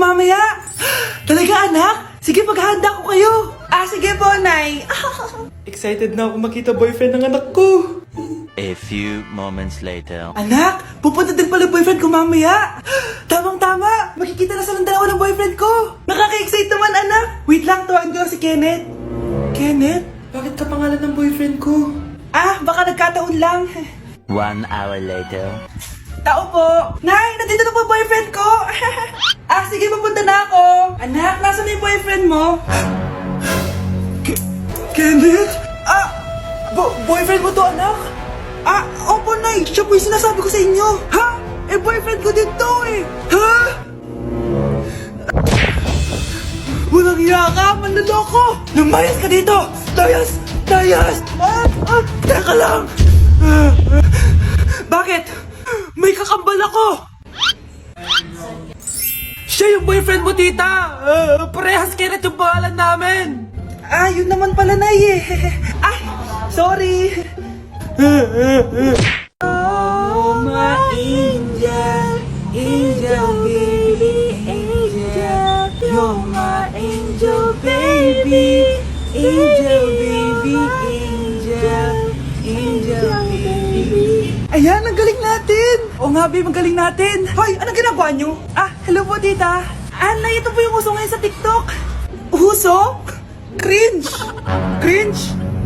mamaya. Talaga, anak? Sige, paghahanda ko kayo. Sige po, Nay. Excited na ako makita boyfriend ng anak ko. A few moments later. Anak, pupunta din pala boyfriend ko mamaya. Tamang-tama, makikita na sa dalawa ng boyfriend ko. Nakaka-excite naman, anak. Wait lang, tawagin ko si Kenneth. Kenneth? Bakit ka pangalan ng boyfriend ko? Baka nagkataon lang. 1 hour later. Tao po. Nay, nandito na po boyfriend ko. Sige, papunta na ako. Anak, nasa na yung boyfriend mo? Kenneth? Boyfriend mo to, anak? Opo, Nay. Siya po yung sinasabi ko sa inyo. Ha? Boyfriend ko din to eh. Ha? Walang hiya ka, manloloko. Lumayas ka dito. Layas! Teka lang. Bakit? May kakambal ako. Siya yung boyfriend mo, tita. Parehas Kenneth yung pangalan namin. Yun naman pala, Nay eh. Sorry. Oh, my angel, angel baby, angel. You're my angel baby, angel baby, angel baby. Ayan, ang galing natin. Oo nga, babe, ang galing natin. Hoy, anong ginagawa nyo? Hello po, tita. Nay, ito po yung uso ngayon sa TikTok. Uso? Cringe.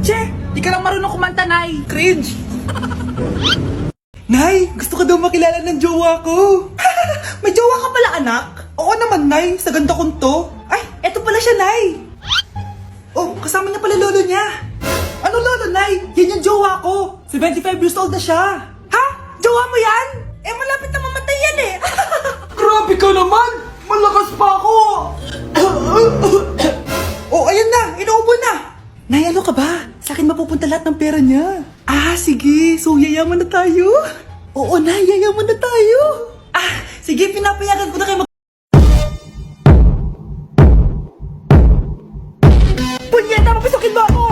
Che, di ka lang marunong kumanta, Nay. Cringe. Nay, gusto ko daw makilala ng jowa ko. May jowa ka pala, anak? Oo naman, Nay. Sa ganda kong to. Eto pala siya, Nay. Kasama niya pala lolo niya. Ano lolo, Nay? Yan yung jowa ko. 75 years old na siya. Ha? Jowa mo yan? Malapit na mamatay yan eh. Grabe ka naman. Malakas pa ako. Ayan na. Inuubo na. Nay, ano ka ba? Sa akin mapupunta lahat ng pera niya. Sige. So, yayaman na tayo? Oo, Nay. Yayaman na tayo. Sige. Pinapayagan ko na kayo Punyeta, papasukin mo ako!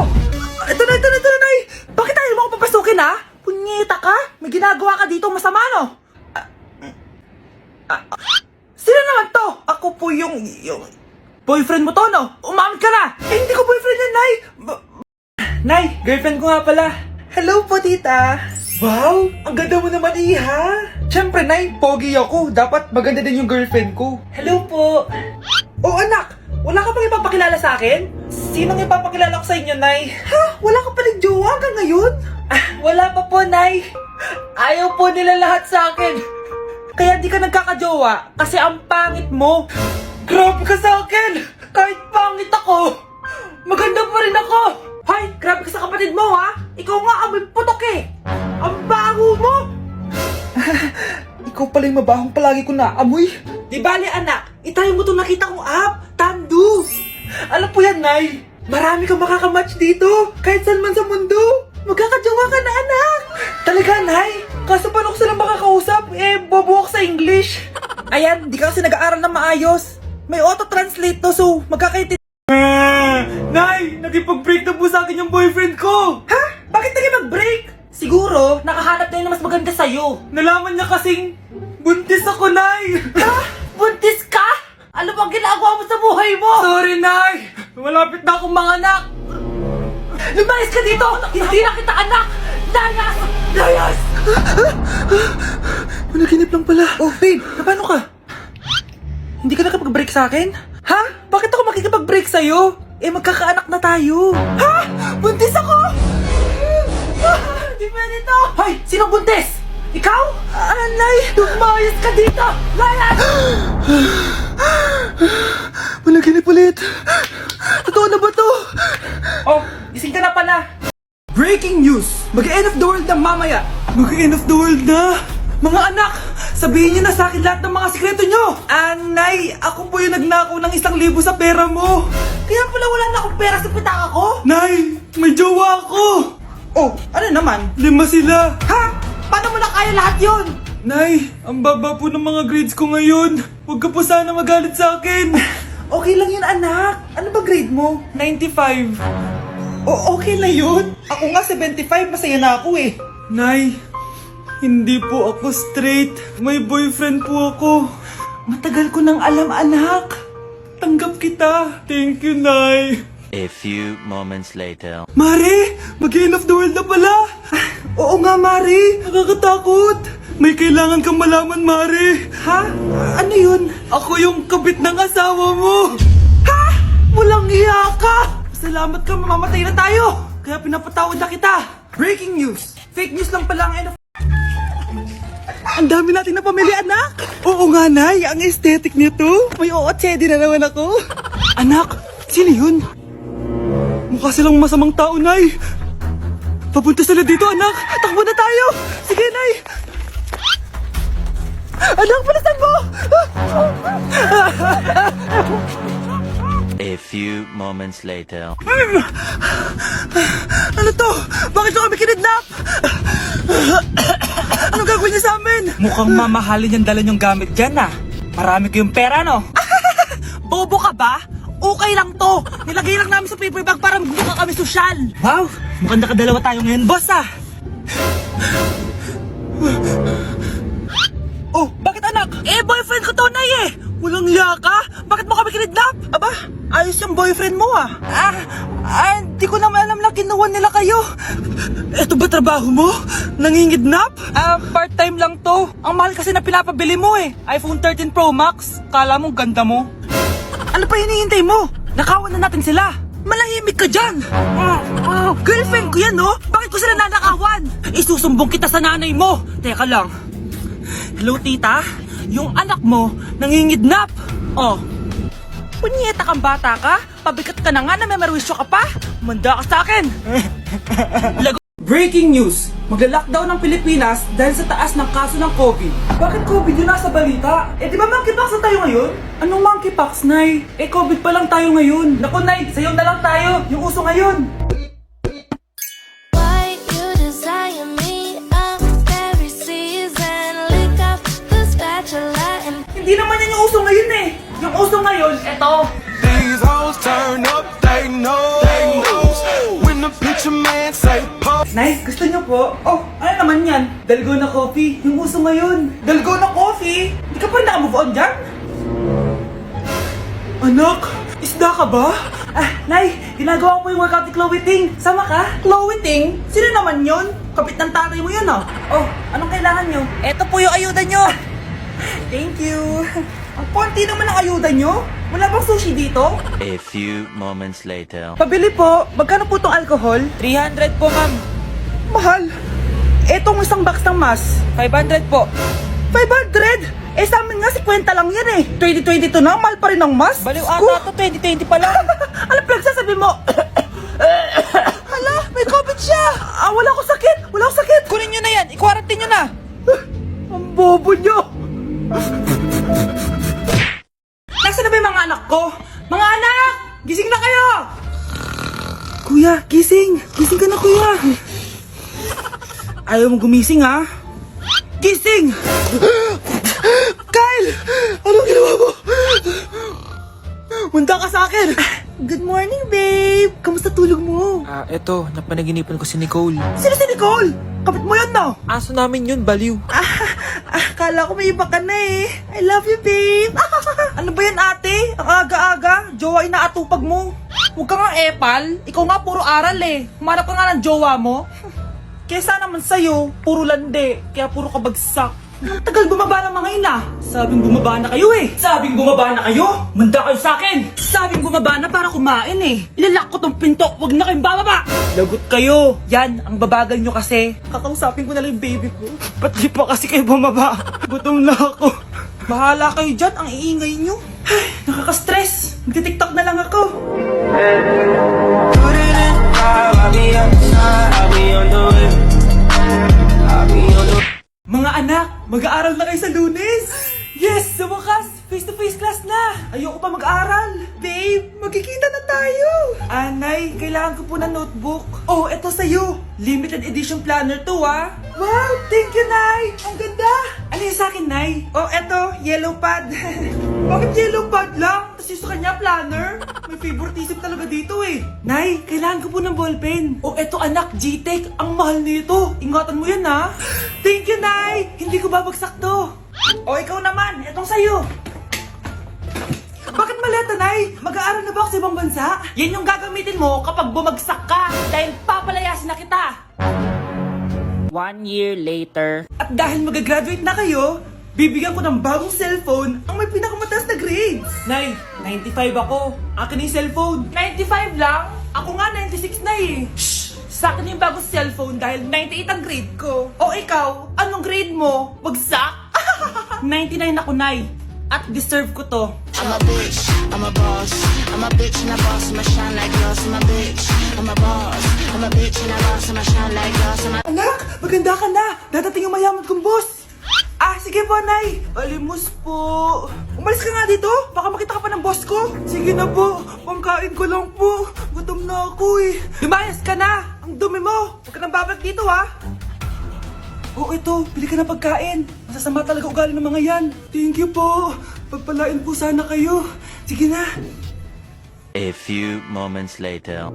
Ito na, Nay! Bakit ayaw mo ako papasukin, ha? Punyeta ka? May ginagawa ka dito masama, no? Sino naman to? Ako po yung boyfriend mo to, no? Umamit ka na! Hindi ko boyfriend yan, Nay! Nay, girlfriend ko nga pala. Hello po, tita. Wow, ang ganda mo naman, iha. Siyempre, Nay, pogi ako. Dapat maganda din yung girlfriend ko. Hello po. Anak, wala ka pang ipapakilala sa akin? Sinong ipapakilala ko sa inyo, Nay? Wala ka palang jowa hanggang ngayon? Wala pa po, Nay. Ayaw po nila lahat sa akin. Kaya di ka nagkakajowa kasi ang pangit mo. Grabe ka sa akin! Kahit pangit ako, maganda pa rin ako! Hay, grabe ka sa kapatid mo, ha? Ikaw nga amoy putok eh! Ang baho mo! Ikaw pala yung mabahong palagi ko naamoy. Di bali, anak, itayo mo itong nakita kong app, Tandu. Alam po yan, Nay. Marami kang makakamatch dito, kahit saan man sa mundo. Magkakajowa ka na, anak. Talaga, Nay? Kaso paano ko silang makakausap? Bobo ako sa English. Ayan, di ka kasi nag-aaral na maayos. May auto-translate to, so magkakaintindihan. Nay, nagipag-break na po sa akin yung boyfriend ko. Ha? Bakit nagipag-break? Siguro, nakahanap na yun na mas maganda sa'yo. Nalaman niya kasing buntis ako, Nay. Ha? Buntis ka? Ano bang ginagawa mo sa buhay mo? Sorry, Nay. Malapit na akong manganak. Lumayas ka dito! Hindi na kita anak! Layas! Layas! Managinip lang pala. Babe, paano ka? Hindi ka nakapag-break sa akin? Ha? Bakit ako makikipag-break sa'yo? Magkakaanak na tayo. Ha? Buntis ako? Di pwede to. Hoy, sinong buntis? Ikaw? Nay, lumayas ka dito! Layas! Managinip ulit. Totoo na ba to? Gising ka na pala. Breaking news! Mag-end of the world na mamaya. Mag-end of the world na? Mga anak, sabihin niyo na sa akin lahat ng mga sikreto niyo. Nay, ako po yung nagnakaw ng 1,000 sa pera mo. Kaya pala wala na akong pera sa pitaka ko? Nay, may jowa ako. Ano naman? 5 sila. Ha? Paano mo na kaya lahat yon? Nay, ang baba po ng mga grades ko ngayon. Huwag ka po sana magalit sa akin. Okay lang yun, anak. Ano ba grade mo? 95. Okay na yun. Ako nga 75, masaya na ako eh. Nay, hindi po ako straight. May boyfriend po ako. Matagal ko nang alam, anak. Tanggap kita. Thank you, Nay. A few moments later. Mare, mag-end of the world na pala. Oo nga, Mare. Nakakatakot. May kailangan kang malaman, Mare. Ha? Ano yun? Ako yung kabit ng asawa mo. Ha? Walang iya ka. Salamat ka, mamamatay na tayo. Kaya pinapatawad na kita. Breaking news. Fake news lang pala ang end of... Ang dami natin na pamilya, anak. Oo nga, Nay. Ang aesthetic nito. May ootsedi na naman ako. Anak, sino yun? Mukha silang masamang tao, Nay. Papunta sila dito, anak. Takbo na tayo. Sige, Nay. Anak, palasan mo. A few moments later. Ano to? Bakit nyo kami kinidnap? Anong gagawin niya sa amin? Mukhang mamahalin yung dala nyong gamit dyan, ah. Marami kayong pera, no? Bobo ka ba? Okay lang to. Nilagay lang namin sa paper bag para mukha kami sosyal. Wow, mukhang nakadalawa tayo ngayon, boss, ah. Oh, bakit, anak? Eh, boyfriend ko to, Nay, eh. Walang iya ka? Bakit mo kami kinidnap? Aba, ayos yung boyfriend mo, ah. Di ko naman alam na kinuha nila kayo. Eto ba trabaho mo? Nangingidnap? Part-time lang to. Ang mahal kasi na pinapabili mo, eh. iPhone 13 Pro Max. Kala mo ganda mo. Ano pa hinihintay mo? Nakawan na natin sila. Malahimik ka dyan. Girlfriend ko yan, no? Bakit ko sila nanakawan? Isusumbong kita sa nanay mo. Teka lang. Hello, tita? Yung anak mo, nangingidnap. Oh. Punyeta kang bata ka? Pabigat ka na nga na may marwisyo ka pa? Manda ka sa akin. Breaking news! Magla-lockdown ng Pilipinas dahil sa taas ng kaso ng COVID. Bakit COVID yun nasa balita? Eh di ba monkeypox na tayo ngayon? Anong monkeypox, Nay? Eh COVID pa lang tayo ngayon. Naku, Nay, sayo na lang tayo. Yung uso ngayon. Why you desire me of every season? Lick up the spatula and Hindi naman yan yung uso ngayon eh. Yung uso ngayon, eto. These hoes turn up, they know. When the picture man say pop. Nay, gusto niyo po? Oh, ano naman yan? Dalgona coffee. Yung uso ngayon. Dalgona coffee? Di ka pa na-move on dyan? Anak, isda ka ba? Nay, ginagawa ko yung workout ni Chloe Ting. Sama ka? Chloe Ting? Sino naman yun? Kapit ng tatay mo yun, ah. Oh, anong kailangan nyo? Eto po yung ayuda nyo. Thank you. Ang konti naman ang ayuda nyo. Wala bang sushi dito? A few moments later. Pabili po. Magkano po itong alcohol? 300 po, ma'am. Mahal. Etong isang box ng mas. 500 po. 500? Eh sa amin nga 50 lang yan eh. 2022 na, mahal pa rin ang mas. Baliw ata to, 2020 pa lang. Ano pinagsasabi mo? Hala, may COVID siya. Wala ko sakit. Wala ko sakit. Kunin nyo na yan. I-quarantine nyo na. Ang bobo nyo. Nasaan na ba yung mga anak ko? Mga anak! Gising na kayo! Kuya, gising! Gising ka na, kuya! Ayaw mo gumising, ha? Gising! Kyle! Anong ginawa mo? Munda ka sa akin! Good morning, babe! Kamusta tulog mo? Eto, napanaginipan ko si Nicole. Sino si Nicole? Kapit mo yun, no? Aso namin yun, baliw. Kala ko may iba ka na eh. I love you, babe. Ano ba yan, ate? Ang aga-aga. Jowa inaatupag mo. Huwag ka nga epal. Ikaw nga puro aral eh. Humanap ka nga ng jowa mo. Kesa naman sa'yo, puro lande. Kaya puro kabagsak. Ang tagal bumaba ng mga ina. Sabing bumaba na kayo eh. Sabing bumaba na kayo. Manda kayo sa akin. Sabing bumaba na para kumain eh. Ilalak ko tong pinto. Huwag na kayong bababa. Lagot kayo. Yan, ang babagal nyo kasi. Kakausapin ko na lang yung baby ko. Ba't di pa kasi kayo bumaba? Gutom na ako. Bahala kayo dyan. Ang iingay nyo. Ay, nakaka-stress. Magti-tiktok na lang ako. Put it in five, I'll be on the side, I'll be on the way. I'll be on the Mga anak, mag-aaral na kayo sa Lunes! Yes! Sa wakas! Face-to-face class na! Ayoko pa mag-aaral! Babe, magkikita na tayo! Anay, kailangan ko po ng notebook. Oh, eto sa'yo! Limited edition planner to, ah! Wow! Thank you, Nay! Ang ganda! Ano yung sa'kin, Nay? Oh, eto, yellow pad. Bakit yellow pad lang? Tapos yung sa kanya, planner? May favoritism talaga dito eh. Nay, kailangan ko po ng ballpen. Oh, eto anak, G-Tech. Ang mahal nito. Ingatan mo yan, ha? Thank you, Nay! Hindi ko babagsak to. O, ikaw naman. Etong sa'yo. Bakit maleta, Nay? Mag-aaral na ba ako sa ibang bansa? Yan yung gagamitin mo kapag bumagsak ka dahil papalayasin na kita. 1 year later. At dahil mag-graduate na kayo, bibigyan ko ng bagong cellphone ang may pinakamataas na grades. Nay, 95 ako. Akin na yung cellphone. 95 lang? Ako nga 96 na eh. Shh! Sa akin yung bagong cellphone dahil 98 ang grade ko. O ikaw, anong grade mo? Bagsak? 99 ako, Nay. At deserve ko to. I'm a bitch, I'm a boss. I'm a bitch and a boss, I'ma shine like glass. I'm a bitch, I'm a boss. I'm a bitch and a boss, I'ma shine like glass. Anak, maganda ka na. Dadating yung mayaman kong boss. Ah, sige po, Nay. Alimos po. Umalis ka nga dito. Baka makita ka pa ng boss ko. Sige na po. Pangkain ko lang po. Gutom na ako eh. Lumayas ka na. Ang dumi mo. Huwag ka nang babalik dito, ha. Oh, ito. Bili ka ng pagkain. Masasama talaga ugali ng mga yan. Thank you po. Pagpalain po sana kayo. Sige na. A few moments later.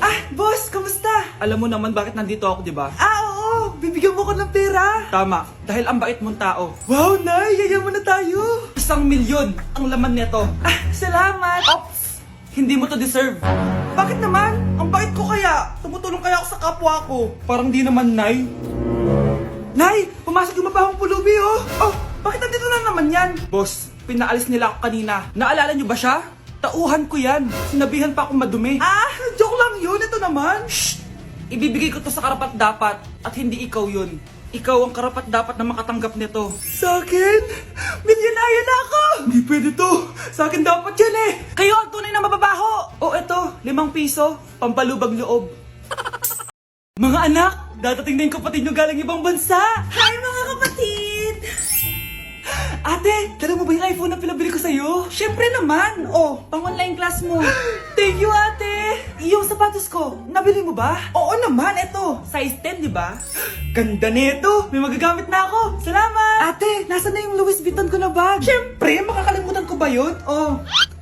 Ah, boss, kamusta? Alam mo naman bakit nandito ako, di ba? Ah, oo. Bibigyan mo ko ng pera. Tama, dahil ang bait mong tao. Wow, Nay, yayaman na tayo. 1 milyon ang laman nito. Ah, salamat. Ops, hindi mo to deserve. Bakit naman? Ang bait ko kaya. Tumutulong kaya ako sa kapwa ko. Parang di naman, Nay. Nay, pumasok yung mabahong pulubi, oh. Oh, bakit nandito na naman yan? Boss, pinaalis nila ako kanina. Naalala niyo ba siya? Tauhan ko yan. Sinabihan pa akong madumi. Ah, joke lang yun. Ito naman. Shh! Ibibigay ko to sa karapat dapat at hindi ikaw yun. Ikaw ang karapat dapat na makatanggap nito. Sa akin? Milyonaryo na ako! Hindi pwede to. Sa akin dapat yan eh. Kayo ang tunay na mababaho. O eto, 5 piso. Pampalubag loob. Mga anak, dadating na yung kapatid nyo galing ibang bansa. Hi mga kapatid! Ate, dala mo ba yung iPhone na pinabili ko sa'yo? Siyempre naman! Oh, pang-online class mo. Thank you, ate! Yung sapatos ko, nabili mo ba? Oo naman, eto. Size 10, di ba? Ganda nito! May magagamit na ako! Salamat! Ate, nasa na yung Louis Vuitton ko na bag? Siyempre, makakalimutan ko ba yun? Oh.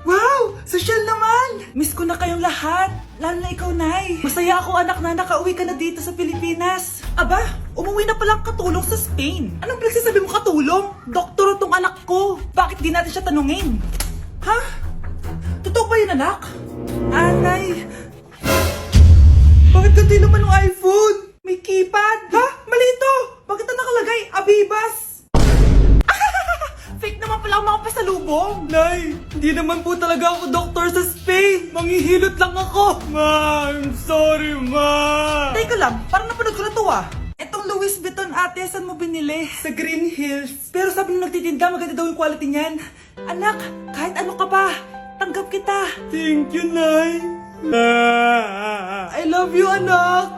Wow! Social naman! Miss ko na kayong lahat. Lalo na ikaw, Nay. Masaya ako, anak, na nakauwi ka na dito sa Pilipinas. Aba, umuwi na palang katulong sa Spain. Anong pinagsasabi mo katulong? Doktor tong anak ko. Bakit di natin siya tanungin? Ha? Totoo ba yun, anak? Nay. Bakit ganti naman ng iPhone? May keypad. Ha? Mali ito. Bakit na nakalagay? Abibas. Fake naman pala ang mga pasalubong. Nay, hindi naman po talaga ako doktor sa Spain. Manghihilot lang ako. Ma, I'm sorry, ma. Teka lang, parang napanood ko na to ah. Etong Louis Vuitton ate, saan mo binili? Sa Green Hills. Pero sabi nung nagtitinda, maganda daw yung quality niyan. Anak, kahit ano ka pa, tanggap kita. Thank you, Nay. I love you, anak.